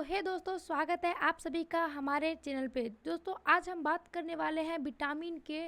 हे दोस्तों, स्वागत है आप सभी का हमारे चैनल पे। दोस्तों आज हम बात करने वाले हैं विटामिन के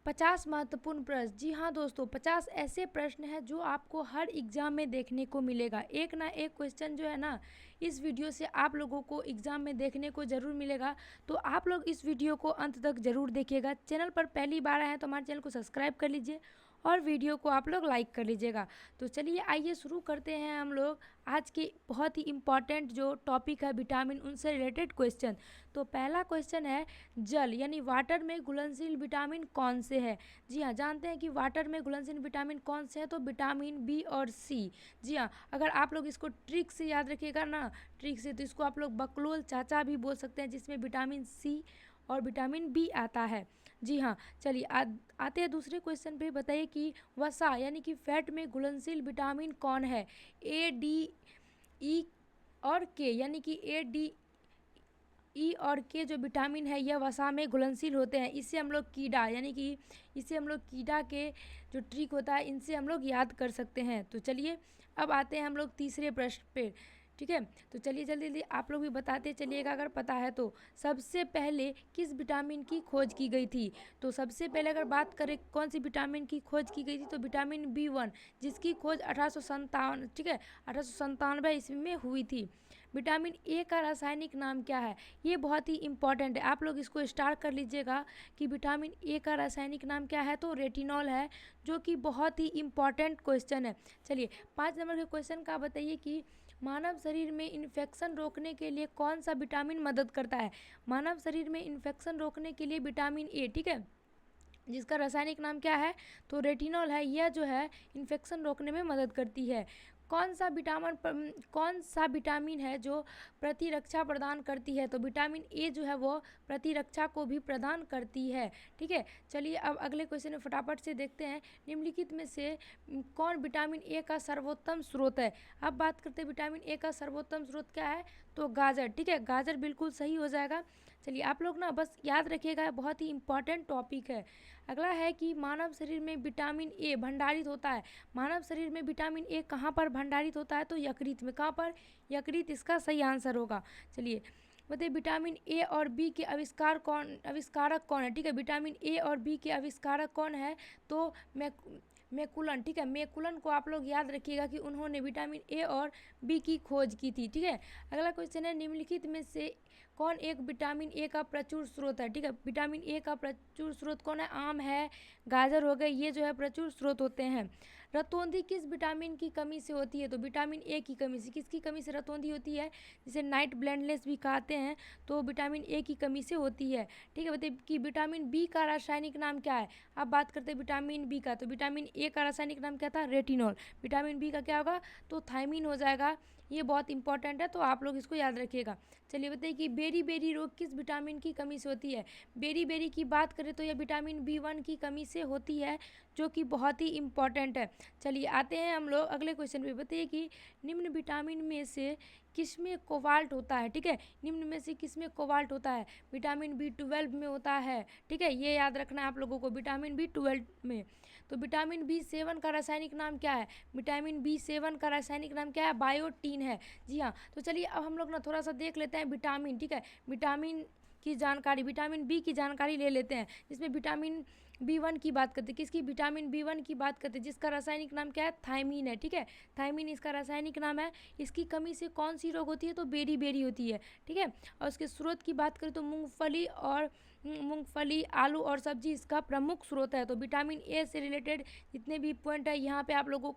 50 महत्वपूर्ण प्रश्न। जी हाँ दोस्तों, 50 ऐसे प्रश्न हैं जो आपको हर एग्ज़ाम में देखने को मिलेगा। एक ना एक क्वेश्चन जो है ना, इस वीडियो से आप लोगों को एग्ज़ाम में देखने को ज़रूर मिलेगा। तो आप लोग इस वीडियो को अंत तक ज़रूर देखिएगा। चैनल पर पहली बार आए हैं तो हमारे चैनल को सब्सक्राइब कर लीजिए और वीडियो को आप लोग लाइक कर लीजिएगा। तो चलिए आइए शुरू करते हैं हम लोग आज के बहुत ही इम्पॉर्टेंट जो टॉपिक है विटामिन, उनसे रिलेटेड क्वेश्चन। तो पहला क्वेश्चन है, जल यानी वाटर में घुलनशील विटामिन कौन से है? जी हाँ, जानते हैं कि वाटर में घुलनशील विटामिन कौन से हैं? तो विटामिन बी और सी। जी हाँ, अगर आप लोग इसको ट्रिक से याद रखिएगा ना, ट्रिक से, तो इसको आप लोग बकलोल चाचा भी बोल सकते हैं, जिसमें विटामिन सी और विटामिन बी आता है। जी हाँ, चलिए आते हैं दूसरे क्वेश्चन पे। बताइए कि वसा यानी कि फैट में घुलनशील विटामिन कौन है? ए, डी, ई और के, यानी कि ए, डी, ई और के जो विटामिन है यह वसा में घुलनशील होते हैं। इससे हम लोग कीड़ा यानी कि इसे हम लोग कीड़ा के जो ट्रिक होता है इनसे हम लोग याद कर सकते हैं। तो चलिए अब आते हैं हम लोग तीसरे प्रश्न पे। ठीक है, तो चलिए जल्दी जल्दी आप लोग भी बताते चलिएगा अगर पता है तो। सबसे पहले किस विटामिन की खोज की गई थी? तो सबसे पहले अगर बात करें कौन सी विटामिन की खोज की गई थी, तो विटामिन बी1, जिसकी खोज 1857, ठीक है, 1897 ईस्वी में हुई थी। विटामिन ए का रासायनिक नाम क्या है? ये बहुत ही इंपॉर्टेंट है, आप लोग इसको स्टार कर लीजिएगा कि विटामिन ए का रासायनिक नाम क्या है। तो रेटिनॉल है, जो कि बहुत ही इंपॉर्टेंट क्वेश्चन है। चलिए 5 नंबर के क्वेश्चन का बताइए कि मानव शरीर में इन्फेक्शन रोकने के लिए कौन सा विटामिन मदद करता है? मानव शरीर में इन्फेक्शन रोकने के लिए विटामिन ए, ठीक है, जिसका रासायनिक नाम क्या है? तो रेटिनॉल है। यह जो है इन्फेक्शन रोकने में मदद करती है। कौन सा विटामिन है जो प्रतिरक्षा प्रदान करती है? तो विटामिन ए जो है वो प्रतिरक्षा को भी प्रदान करती है। ठीक है, चलिए अब अगले क्वेश्चन में फटाफट से देखते हैं। निम्नलिखित में से कौन विटामिन ए का सर्वोत्तम स्रोत है? अब बात करते हैं विटामिन ए का सर्वोत्तम स्रोत क्या है? तो गाजर। ठीक है, गाजर बिल्कुल सही हो जाएगा। चलिए आप लोग ना बस याद रखिएगा, बहुत ही इंपॉर्टेंट टॉपिक है। अगला है कि मानव शरीर में विटामिन ए भंडारित होता है। मानव शरीर में विटामिन ए कहाँ पर भंडारित होता है? तो यकृत में। कहाँ पर? यकृत इसका सही आंसर होगा। चलिए बताइए विटामिन ए और बी के आविष्कारक कौन है? ठीक है, विटामिन ए और बी के आविष्कारक कौन है? तो मैकुलन। ठीक है, मैकुलन को आप लोग याद रखिएगा कि उन्होंने विटामिन ए और बी की खोज की थी। ठीक है, अगला क्वेश्चन है, निम्नलिखित में से कौन एक विटामिन ए का प्रचुर स्रोत है? ठीक है, विटामिन ए का प्रचुर स्रोत कौन है? आम है, गाजर हो गए, ये जो है प्रचुर स्रोत होते हैं। रतौंधी किस विटामिन की कमी से होती है? तो विटामिन ए की कमी से। किसकी कमी से रतौंधी होती है? जिसे नाइट ब्लाइंडनेस भी कहते हैं, तो विटामिन ए की कमी से होती है। ठीक है, बताइए कि विटामिन बी का रासायनिक नाम क्या है? अब बात करते हैं विटामिन बी का। तो विटामिन ए का रासायनिक नाम क्या था? रेटिनॉल। विटामिन बी का क्या होगा? तो थायमीन हो जाएगा। ये बहुत इंपॉर्टेंट है, तो आप लोग इसको याद रखिएगा। चलिए बताइए कि बेरी बेरी रोग किस विटामिन की कमी से होती है? बेरी बेरी की बात करें तो यह विटामिन बी1 की कमी से होती है, जो कि बहुत ही इंपॉर्टेंट है। चलिए आते हैं हम लोग अगले क्वेश्चन पे। बताइए कि निम्न विटामिन में से किसमें कोबाल्ट होता है? ठीक है, निम्न में से किसमें कोबाल्ट होता है? विटामिन बी12 में होता है। ठीक है, ये याद रखना है आप लोगों को, विटामिन बी12 में। तो विटामिन बी7 का रासायनिक नाम क्या है? विटामिन बी7 का रासायनिक नाम क्या है? बायोटीन है। जी हाँ, तो चलिए अब हम लोग ना थोड़ा सा देख लेते हैं विटामिन। ठीक है, विटामिन की जानकारी, विटामिन बी की जानकारी ले लेते हैं, जिसमें विटामिन बी1 की बात करते हैं। किसकी? विटामिन बी1 की बात करते हैं, जिसका रासायनिक नाम क्या है? थायमीन है। ठीक है, थायमीन इसका रासायनिक नाम है। इसकी कमी से कौन सी रोग होती है? तो बेरी बेरी होती है। ठीक है, और उसके स्रोत की बात करें तो मूंगफली, आलू और सब्जी इसका प्रमुख स्रोत है। तो विटामिन ए से रिलेटेड जितने भी पॉइंट है यहाँ पे आप लोगों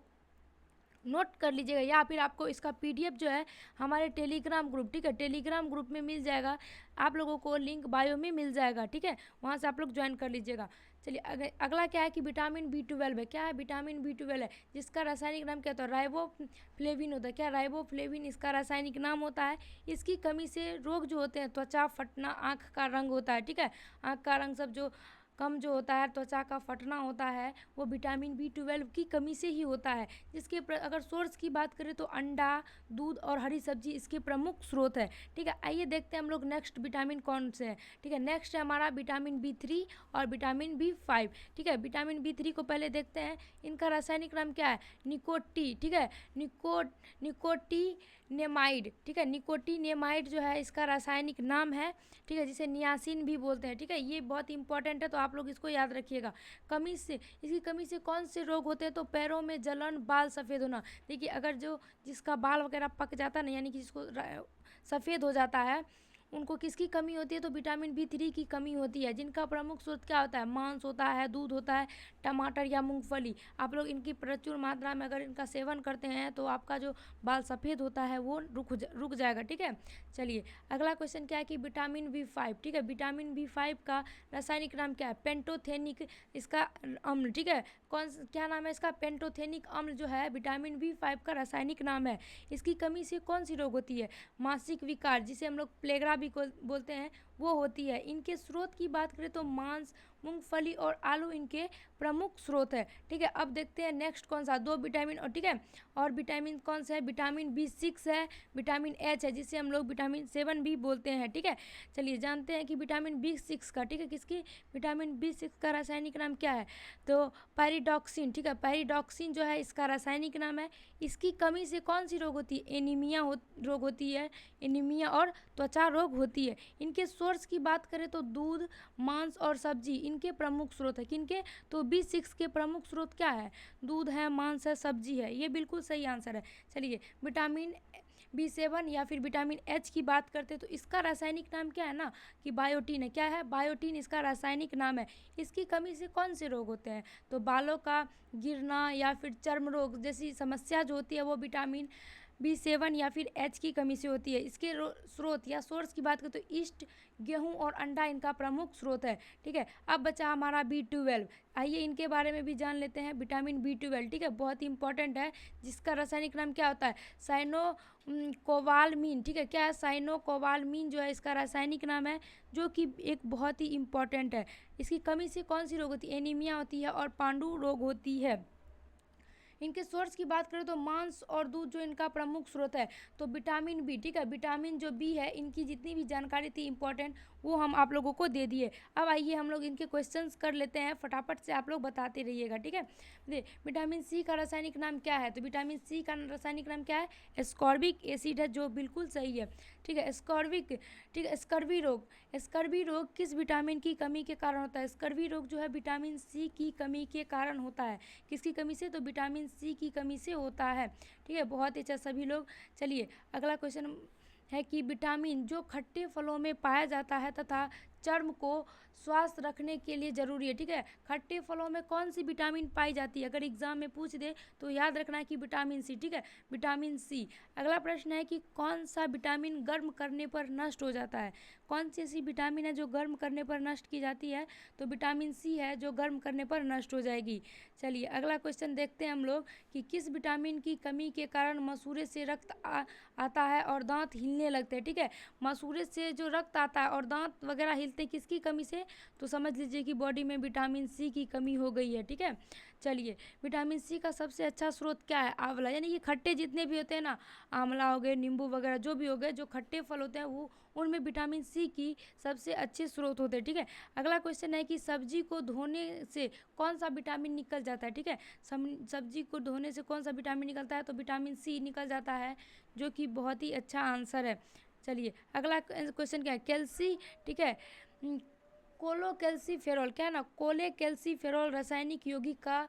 नोट कर लीजिएगा, या फिर आपको इसका पीडीएफ जो है हमारे टेलीग्राम ग्रुप, ठीक है, टेलीग्राम ग्रुप में मिल जाएगा। आप लोगों को लिंक बायो में मिल जाएगा। ठीक है, वहाँ से आप लोग ज्वाइन कर लीजिएगा। चलिए अगला क्या है कि विटामिन बी12 है। क्या है? विटामिन बी12 है, जिसका रासायनिक नाम क्या होता है? राइबोफ्लेविन होता है। क्या? राइबोफ्लेविन इसका रासायनिक नाम होता है। इसकी कमी से रोग जो होते हैं, त्वचा फटना, आँख का रंग होता है। ठीक है, आँख का रंग सब जो कम जो होता है, त्वचा का फटना होता है, वो विटामिन B12 की कमी से ही होता है। जिसके अगर सोर्स की बात करें तो अंडा, दूध और हरी सब्जी इसके प्रमुख स्रोत है। ठीक है, आइए देखते हैं हम लोग नेक्स्ट विटामिन कौन से हैं। ठीक है, नेक्स्ट है हमारा विटामिन B3 और विटामिन B5। ठीक है, विटामिन B3 को पहले देखते हैं। इनका रासायनिक नाम क्या है? निकोटी। ठीक है, निकोटीनेमाइड। ठीक है, निकोटीनेमाइड जो है इसका रासायनिक नाम है। ठीक है, जिसे नियासिन भी बोलते हैं। ठीक है, ये बहुत इंपॉर्टेंट है, तो आप लोग इसको याद रखिएगा। कमी से, इसकी कमी से कौन से रोग होते हैं? तो पैरों में जलन, बाल सफ़ेद होना। देखिए, अगर जिसका बाल वगैरह पक जाता है ना, यानी कि जिसको सफ़ेद हो जाता है, उनको किसकी कमी होती है? तो विटामिन B3 की कमी होती है। जिनका प्रमुख स्रोत क्या होता है? मांस होता है, दूध होता है, टमाटर या मूंगफली। आप लोग इनकी प्रचुर मात्रा में अगर इनका सेवन करते हैं तो आपका जो बाल सफ़ेद होता है वो रुक जाएगा। ठीक है, चलिए अगला क्वेश्चन क्या है कि विटामिन B5। ठीक है, विटामिन B5 का रासायनिक नाम क्या है? पेंटोथेनिक इसका अम्ल। ठीक है, क्या नाम है इसका? पेंटोथेनिक अम्ल जो है विटामिन B5 का रासायनिक नाम है। इसकी कमी से कौन सी रोग होती है? मासिक विकार, जिसे हम लोग प्लेगरा भी बोलते हैं, वो होती है। इनके स्रोत की बात करें तो मांस, मूंगफली और आलू इनके प्रमुख स्रोत है। ठीक है, अब देखते हैं नेक्स्ट कौन सा, दो विटामिन और। ठीक है, और विटामिन कौन सा है? विटामिन B6 है, विटामिन H है, जिसे हम लोग विटामिन 7 भी बोलते हैं। ठीक है, चलिए जानते हैं कि विटामिन B6 का, ठीक है, किसकी? विटामिन B6 का रासायनिक नाम क्या है? तो पैरिडॉक्सिन। ठीक है, पैरिडॉक्सिन जो है इसका रासायनिक नाम है। इसकी कमी से कौन सी रोग होती है? एनीमिया रोग होती है, एनीमिया और त्वचा रोग होती है। इनके सोर्स की बात करें तो दूध, मांस और सब्जी इनके प्रमुख स्रोत है। किनके? तो B6 के प्रमुख स्रोत क्या है? दूध है, मांस है, सब्जी है। ये बिल्कुल सही आंसर है। चलिए विटामिन B7 या फिर विटामिन H की बात करते हैं तो इसका रासायनिक नाम क्या है ना कि बायोटीन है। क्या है? बायोटीन इसका रासायनिक नाम है। इसकी कमी से कौन से रोग होते हैं? तो बालों का गिरना या फिर चर्म रोग जैसी समस्या जो होती है वो विटामिन B7 या फिर H की कमी से होती है। इसके स्रोत या सोर्स की बात करें तो ईस्ट, गेहूं और अंडा इनका प्रमुख स्रोत है। ठीक है, अब बचा हमारा B12। आइए इनके बारे में भी जान लेते हैं। विटामिन B12, ठीक है, बहुत इंपॉर्टेंट है। जिसका रासायनिक नाम क्या होता है? साइनोकोबालामीन। ठीक है, क्या है? साइनोकोबालामीन जो है इसका रासायनिक नाम है, जो कि एक बहुत ही इंपॉर्टेंट है। इसकी कमी से कौन सी रोग होती है? एनीमिया होती है और पांडु रोग होती है। इनके सोर्स की बात करें तो मांस और दूध जो इनका प्रमुख स्रोत है। तो विटामिन बी, ठीक है, विटामिन जो बी है, इनकी जितनी भी जानकारी थी इंपॉर्टेंट वो हम आप लोगों को दे दिए। अब आइए हम लोग इनके क्वेश्चंस कर लेते हैं, फटाफट से आप लोग बताते रहिएगा। ठीक है, विटामिन सी का रासायनिक नाम क्या है? तो विटामिन सी का रासायनिक नाम क्या है? एस्कॉर्बिक एसिड है, जो बिल्कुल सही है। ठीक है, एस्कॉर्बिक। ठीक है, स्कर्वी रोग किस विटामिन की कमी के कारण होता है? स्कर्वी रोग जो है विटामिन सी की कमी के कारण होता है। किसकी कमी से? तो विटामिन सी की कमी से होता है। ठीक है, बहुत ही अच्छा सभी लोग। चलिए अगला क्वेश्चन है कि विटामिन जो खट्टे फलों में पाया जाता है तथा चर्म को स्वस्थ रखने के लिए ज़रूरी है। ठीक है, खट्टे फलों में कौन सी विटामिन पाई जाती है? अगर एग्जाम में पूछ दे तो याद रखना है कि विटामिन सी। ठीक है, विटामिन सी। अगला प्रश्न है कि कौन सा विटामिन गर्म करने पर नष्ट हो जाता है? कौन सी ऐसी विटामिन है जो गर्म करने पर नष्ट की जाती है? तो विटामिन सी है, जो गर्म करने पर नष्ट हो जाएगी। चलिए अगला क्वेश्चन देखते हैं हम लोग कि किस विटामिन की कमी के कारण मसूड़े से रक्त आता है और दांत हिलने लगते हैं। ठीक है, मसूड़े से जो रक्त आता है और दांत वगैरह हिलते हैं, किसकी कमी से? तो समझ लीजिए कि बॉडी में विटामिन सी की कमी हो गई है। ठीक है, चलिए विटामिन सी का सबसे अच्छा स्रोत क्या है? आंवला। यानी कि खट्टे जितने भी होते हैं ना, आंवला हो गए, नींबू वगैरह जो भी हो गए, जो खट्टे फल होते हैं वो उनमें विटामिन सी की सबसे अच्छे स्रोत होते हैं। ठीक है, अगला क्वेश्चन है कि सब्जी को धोने से कौन सा विटामिन निकल जाता है? ठीक है, सब्जी को धोने से कौन सा विटामिन निकलता है? तो विटामिन सी निकल जाता है, जो कि बहुत ही अच्छा आंसर है। चलिए अगला क्वेश्चन क्या है? कैल्सी। ठीक है, कोलोकैल्सिफेरॉल, क्या है ना, कोलेकैल्सिफेरॉल रासायनिक यौगिक का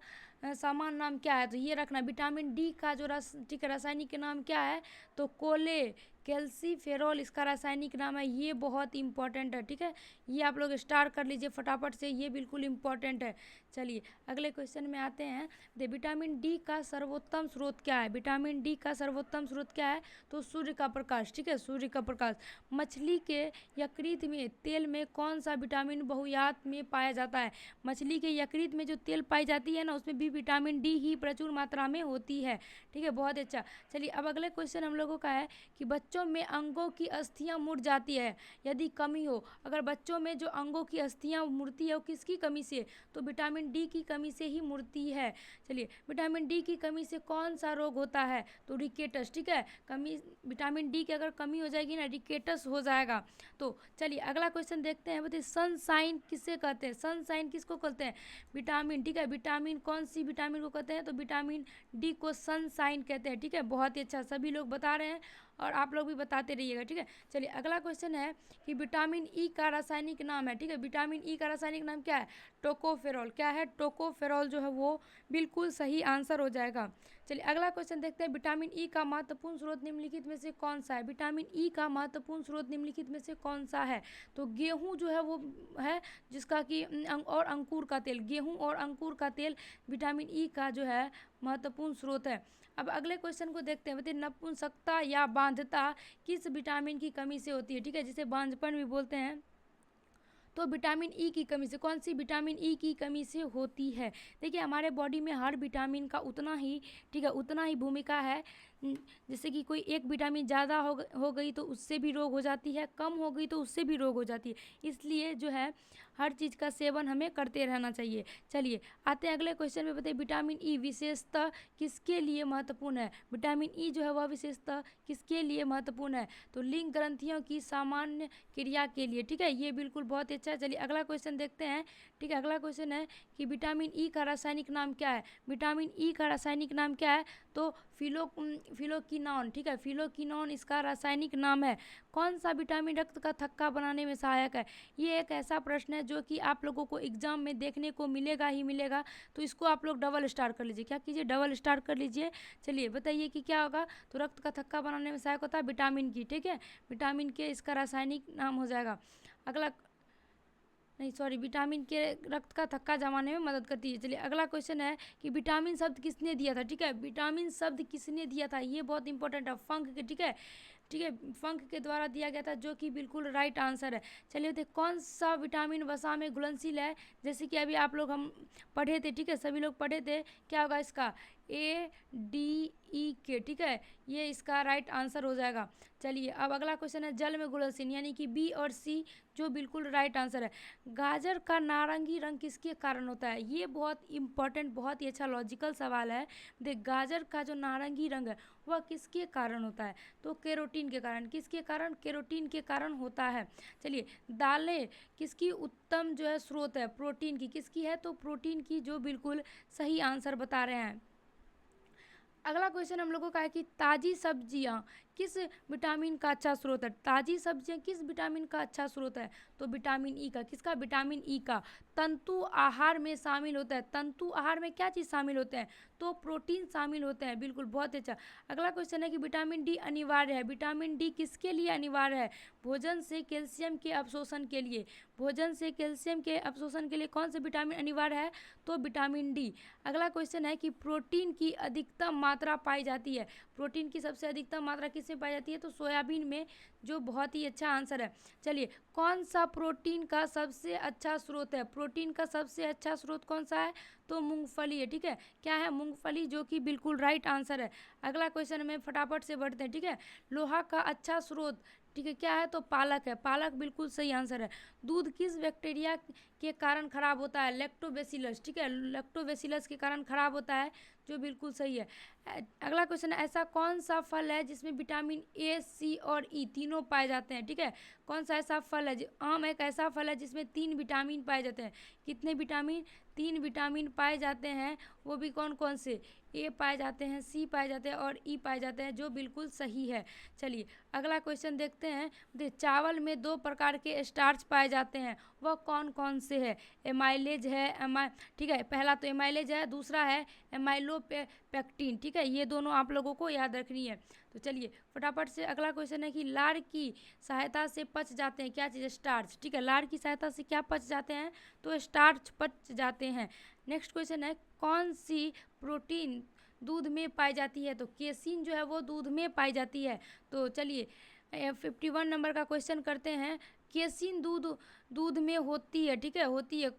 सामान्य नाम क्या है? तो ये रखना। विटामिन डी का जो ठीक है रासायनिक नाम क्या है? तो कोलेकैल्सिफेरॉल इसका रासायनिक नाम है। ये बहुत इंपॉर्टेंट है। ठीक है, ये आप लोग स्टार कर लीजिए फटाफट से, ये बिल्कुल इंपॉर्टेंट है। चलिए अगले क्वेश्चन में आते हैं। विटामिन डी का सर्वोत्तम स्रोत क्या है? विटामिन डी का सर्वोत्तम स्रोत क्या है? तो सूर्य का प्रकाश। ठीक है, सूर्य का प्रकाश। मछली के यकृत में तेल में कौन सा विटामिन बहुतायत में पाया जाता है? मछली के यकृत में जो तेल पाई जाती है ना, उसमें भी विटामिन डी ही प्रचुर मात्रा में होती है। ठीक है, बहुत अच्छा। चलिए अब अगले क्वेश्चन हम लोगों का है कि बच्चों बच्चों में अंगों की अस्थियां मुड़ जाती है यदि कमी हो। अगर बच्चों में जो अंगों की अस्थियां मुड़ती है वो किसकी कमी से, तो विटामिन डी की कमी से ही मुड़ती है। चलिए, विटामिन डी की कमी से कौन सा रोग होता है, तो रिकेटस। ठीक है, कमी विटामिन डी की अगर कमी हो जाएगी ना, रिकेटस हो जाएगा। तो चलिए अगला क्वेश्चन देखते हैं। बताइए सनसाइन किसे कहते हैं, सनसाइन किसको कहते हैं, विटामिन। ठीक है, विटामिन कौन सी विटामिन को कहते हैं, तो विटामिन डी को सनसाइन कहते हैं। ठीक है, बहुत ही अच्छा, सभी लोग बता रहे हैं और आप लोग भी बताते रहिएगा। ठीक है, चलिए अगला क्वेश्चन है कि विटामिन ई का रासायनिक नाम है। ठीक है, विटामिन ई का रासायनिक नाम क्या है, टोकोफेरॉल। क्या है, टोकोफेरॉल जो है वो बिल्कुल सही आंसर हो जाएगा। चलिए अगला क्वेश्चन देखते हैं। विटामिन ई का महत्वपूर्ण स्रोत निम्नलिखित में से कौन सा है, विटामिन ई का महत्वपूर्ण स्रोत निम्नलिखित में से कौन सा है, तो गेहूं जो है वो है, जिसका कि और अंकुर का तेल, गेहूं और अंकुर का तेल विटामिन ई का जो है महत्वपूर्ण स्रोत है। अब अगले क्वेश्चन को देखते हैं। बताइए नपुंसकता या बांझता किस विटामिन की कमी से होती है, ठीक है, जिसे बांझपन भी बोलते हैं, तो विटामिन ई की कमी से। कौन सी विटामिन ई की कमी से होती है, देखिए हमारे बॉडी में हर विटामिन का उतना ही, ठीक है, उतना ही भूमिका है। जैसे कि कोई एक विटामिन ज़्यादा हो गई तो उससे भी रोग हो जाती है, कम हो गई तो उससे भी रोग हो जाती है, इसलिए जो है हर चीज़ का सेवन हमें करते रहना चाहिए। चलिए आते हैं अगले क्वेश्चन में। बताइए विटामिन ई विशेषतः किसके लिए महत्वपूर्ण है, विटामिन ई जो है वह विशेषतः किसके लिए महत्वपूर्ण है, तो लिंग ग्रंथियों की सामान्य क्रिया के लिए। ठीक है, ये बिल्कुल बहुत अच्छा है। चलिए अगला क्वेश्चन देखते हैं। ठीक है, अगला क्वेश्चन है कि विटामिन ई का रासायनिक नाम क्या है, विटामिन ई का रासायनिक नाम क्या है, तो फिलोकिनोन। ठीक है, फिलोकिनोन इसका रासायनिक नाम है। कौन सा विटामिन रक्त का थक्का बनाने में सहायक है, ये एक ऐसा प्रश्न है जो कि आप लोगों को एग्जाम में देखने को मिलेगा ही मिलेगा, तो इसको आप लोग डबल स्टार कर लीजिए। क्या कीजिए, डबल स्टार कर लीजिए। चलिए बताइए कि क्या होगा, तो रक्त का थक्का बनाने में सहायक होता है विटामिन की। ठीक है, विटामिन के इसका रासायनिक नाम हो जाएगा। अगला नहीं सॉरी, विटामिन के रक्त का थक्का जमाने में मदद करती है। चलिए अगला क्वेश्चन है कि विटामिन शब्द किसने दिया था। ठीक है, विटामिन शब्द किसने दिया था, ये बहुत इंपॉर्टेंट है, फंक के। ठीक है, ठीक है, फंक के द्वारा दिया गया था, जो कि बिल्कुल राइट आंसर है। चलिए देखिए कौन सा विटामिन वसा में घुलनशील है, जैसे कि अभी आप लोग हम पढ़े थे। ठीक है, सभी लोग पढ़े थे, क्या होगा इसका, ADE ठीक है, ये इसका राइट आंसर हो जाएगा। चलिए अब अगला क्वेश्चन है जल में घुलनशील, यानी कि बी और सी, जो बिल्कुल राइट आंसर है। गाजर का नारंगी रंग किसके कारण होता है, ये बहुत इंपॉर्टेंट, बहुत ही अच्छा लॉजिकल सवाल है। देख, गाजर का जो नारंगी रंग है वह किसके कारण होता है, तो कैरोटीन के कारण। किसके कारण, कैरोटीन के कारण होता है। चलिए दालें किसकी उत्तम जो है स्रोत है, प्रोटीन की। किसकी है, तो प्रोटीन की, जो बिल्कुल सही आंसर बता रहे हैं। अगला क्वेश्चन हम लोगों का है कि ताज़ी सब्जियां किस विटामिन का अच्छा स्रोत है, ताज़ी सब्जियां किस विटामिन का अच्छा स्रोत है, तो विटामिन ई का। किसका, विटामिन ई का। तंतु आहार में शामिल होता है, तंतु आहार में क्या चीज़ शामिल होते हैं, तो प्रोटीन शामिल होते हैं, बिल्कुल बहुत अच्छा। अगला क्वेश्चन है कि विटामिन डी अनिवार्य है, विटामिन डी किसके लिए अनिवार्य है, भोजन से कैल्शियम के अवशोषण के लिए। भोजन से कैल्शियम के अवशोषण के लिए कौन सा विटामिन अनिवार्य है, तो विटामिन डी। अगला क्वेश्चन है कि प्रोटीन की अधिकतम मात्रा पाई जाती है, प्रोटीन की सबसे अधिकतम मात्रा किसमें पाई जाती है, तो सोयाबीन में, जो बहुत ही अच्छा आंसर है। चलिए कौन सा प्रोटीन का सबसे अच्छा स्रोत है, प्रोटीन का सबसे अच्छा स्रोत कौन सा है, तो मूंगफली है। ठीक है, क्या है, मूंगफली, जो कि बिल्कुल राइट आंसर है। अगला क्वेश्चन में फटाफट से बढ़ते हैं। ठीक है, लोहा का अच्छा स्रोत, ठीक है, क्या है, तो पालक है, पालक बिल्कुल सही आंसर है। दूध किस बैक्टीरिया के कारण खराब होता है, लैक्टोबैसिलस। ठीक है, लैक्टोबैसिलस के कारण खराब होता है, जो बिल्कुल सही है। अगला क्वेश्चन है ऐसा कौन सा फल है जिसमें विटामिन ए, सी और ई तीनों पाए जाते हैं। ठीक है, कौन सा ऐसा फल है, आम एक ऐसा फल है जिसमें 3 विटामिन पाए जाते हैं। कितने विटामिन, 3 विटामिन पाए जाते हैं, वो भी कौन कौन से, ए पाए जाते हैं, सी पाए जाते हैं और ई पाए जाते हैं, जो बिल्कुल सही है। चलिए अगला क्वेश्चन देखते हैं। चावल में 2 प्रकार के स्टार्च पाए जाते हैं, वह कौन कौन से है, एमाइलेज है, ठीक है, पहला तो एमाइलेज है, दूसरा है एमाइलोपेक्टिन। ठीक है, ये दोनों आप लोगों को याद रखनी है। तो चलिए फटाफट से अगला क्वेश्चन है कि लार की सहायता से पच जाते हैं क्या चीज़, स्टार्च। ठीक है, लार की सहायता से क्या पच जाते हैं, तो स्टार्च पच जाते हैं। नेक्स्ट क्वेश्चन है कौन सी प्रोटीन दूध में पाई जाती है, तो केसिन जो है वो दूध में पाई जाती है। तो चलिए 51 नंबर का क्वेश्चन करते हैं। केसिन दूध में होती है, ठीक है, होती है,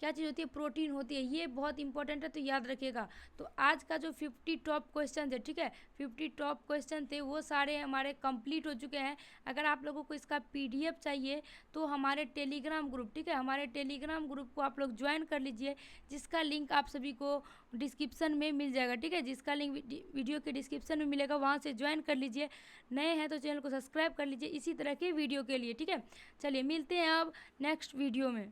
क्या चीज़ होती है, प्रोटीन होती है। ये बहुत इंपॉर्टेंट है, तो याद रखिएगा। तो आज का जो 50 टॉप क्वेश्चन थे, ठीक है, 50 टॉप क्वेश्चन थे वो सारे हमारे कंप्लीट हो चुके हैं। अगर आप लोगों को इसका पीडीएफ चाहिए तो हमारे टेलीग्राम ग्रुप, ठीक है, हमारे टेलीग्राम ग्रुप को आप लोग ज्वाइन कर लीजिए, जिसका लिंक आप सभी को डिस्क्रिप्शन में मिल जाएगा, ठीक है, जिसका लिंक वीडियो के डिस्क्रिप्शन में मिलेगा, वहाँ से ज्वाइन कर लीजिए। नए हैं तो चैनल को सब्सक्राइब कर लीजिए इसी तरह के वीडियो के लिए, ठीक है। चलिए मिलते हैं अब नेक्स्ट वीडियो में।